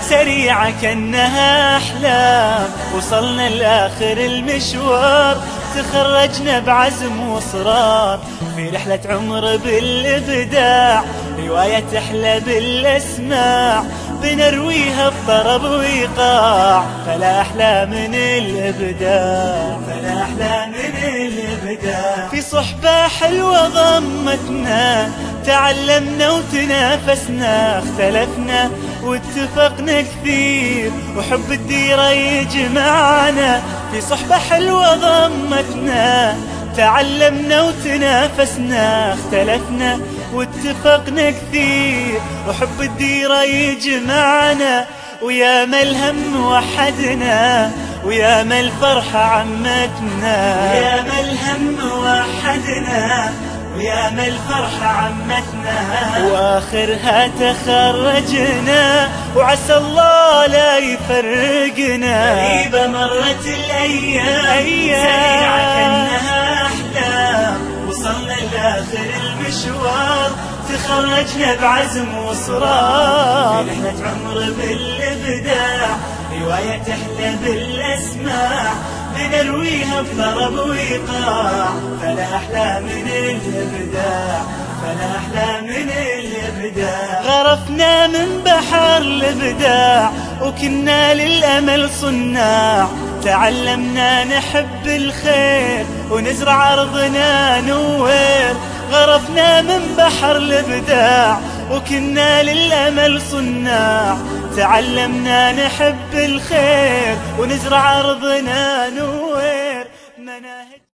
سريعة كأنها أحلام، وصلنا لآخر المشوار، تخرجنا بعزم وإصرار في رحلة عمر بالإبداع، رواية تحلى بالأسماع بنرويها بطرب وإيقاع، فلا أحلى من الإبداع، فلا أحلى من الإبداع. في صحبة حلوة ضمتنا، تعلمنا وتنافسنا، اختلفنا واتفقنا كثير، وحب الديرة يجمعنا. في صحبة حلوة ضمتنا، تعلمنا وتنافسنا، اختلفنا واتفقنا كثير، وحب الديرة يجمعنا. ويا ما الهم وحدنا، ويا ما الفرحة عمتنا، ويا ما الهم وحدنا، ويا ما الفرحة عمتنا. وآخرها تخرجنا، وعسى الله لا يفرقنا. غريبة مرت الأيام، سريعة كأنها أحلام، وصلنا لآخر المشوار، تخرجنا بعزم وإصرار في رحلة عمر بالإبداع، رواية تحلى بالأسماع بنرويها بطرب وإيقاع، فلا أحلى من الإبداع، فلا أحلى من الإبداع. غرفنا من بحر الإبداع، وكنا للأمل صناع، تعلمنا نحب الخير ونزرع أرضنا نوير. غرفنا من بحر الإبداع، وكنا للأمل صناع، تعلمنا نحب الخير ونزرع أرضنا نوير. مناهج